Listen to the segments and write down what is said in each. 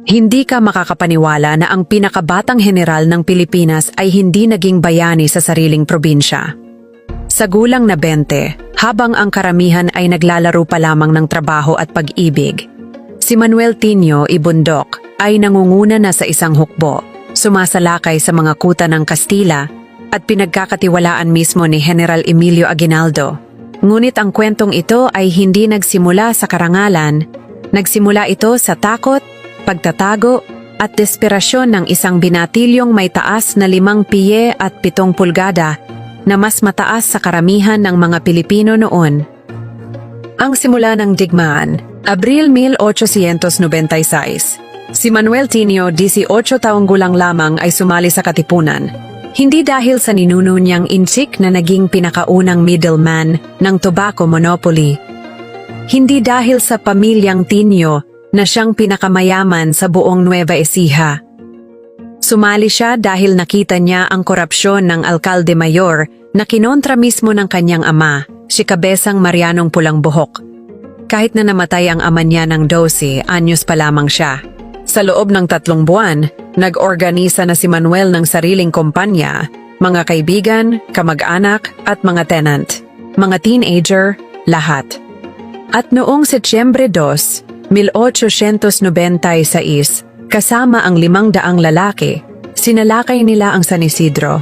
Hindi ka makakapaniwala na ang pinakabatang general ng Pilipinas ay hindi naging bayani sa sariling probinsya. Sa gulang na 20, habang ang karamihan ay naglalaro pa lamang ng trabaho at pag-ibig, si Manuel Tinio Ibundok ay nangunguna na sa isang hukbo, sumasalakay sa mga kuta ng Kastila at pinagkakatiwalaan mismo ni General Emilio Aguinaldo. Ngunit ang kwentong ito ay hindi nagsimula sa karangalan, nagsimula ito sa takot, pagtatago at desperasyon ng isang binatilyong may taas na 5 piye at 7 pulgada na mas mataas sa karamihan ng mga Pilipino noon. Ang simula ng digmaan, Abril 1896. Si Manuel Tinio, 18 taong gulang lamang ay sumali sa katipunan. Hindi dahil sa ninuno niyang insik na naging pinakaunang middleman ng tobacco monopoly. Hindi dahil sa pamilyang Tinio na siyang pinakamayaman sa buong Nueva Ecija. Sumali siya dahil nakita niya ang korupsyon ng alkalde mayor na kinontra mismo ng kanyang ama, si Kabesang Marianong Pulang Buhok. Kahit na namatay ang ama niya ng 12 anyos pa lamang siya. Sa loob ng 3 buwan, nag-organisa na si Manuel ng sariling kumpanya, mga kaibigan, kamag-anak at mga tenant, mga teenager, lahat. At noong Setyembre 2, 1896, kasama ang 500 lalaki, sinalakay nila ang San Isidro.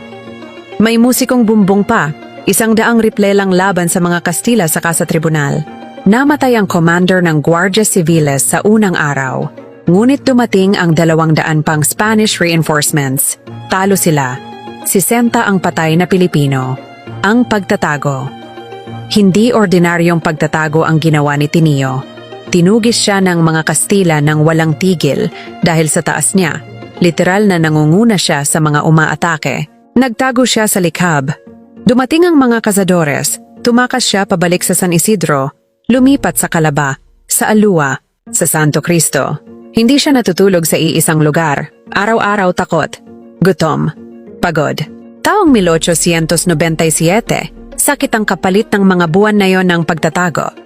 May musikong bumbong pa, 100 riple lang laban sa mga Kastila saka sa tribunal. Namatay ang commander ng Guardia Civiles sa unang araw, ngunit dumating ang 200 pang Spanish reinforcements. Talo sila. 60 ang patay na Pilipino. Ang pagtatago. Hindi ordinaryong pagtatago ang ginawa ni Tinio. Tinugis siya ng mga Kastila ng walang tigil dahil sa taas niya. Literal na nangunguna siya sa mga umaatake. Nagtago siya sa likhab. Dumating ang mga kazadores. Tumakas siya pabalik sa San Isidro. Lumipat sa Calaba, sa Alua, sa Santo Cristo. Hindi siya natutulog sa iisang lugar. Araw-araw takot, gutom, pagod. Taong 1897, sakit ang kapalit ng mga buwan na yon ng pagtatago.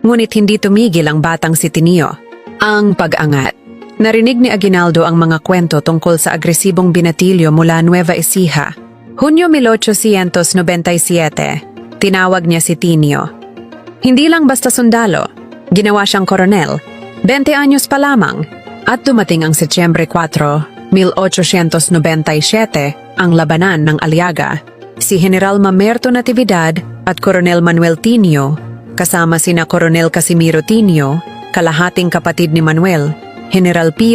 Ngunit hindi tumigil ang batang si Tinio. Ang pag-angat. Narinig ni Aguinaldo ang mga kwento tungkol sa agresibong binatilyo mula Nueva Ecija. Hunyo 1897, tinawag niya si Tinio. Hindi lang basta sundalo, ginawa siyang koronel, 20 anyos pa lamang, at dumating ang Setyembre 4, 1897, ang labanan ng Aliaga. Si General Mamerto Natividad at Coronel Manuel Tinio, kasama sina Coronel Casimiro Tinio, kalahating kapatid ni Manuel, General Pio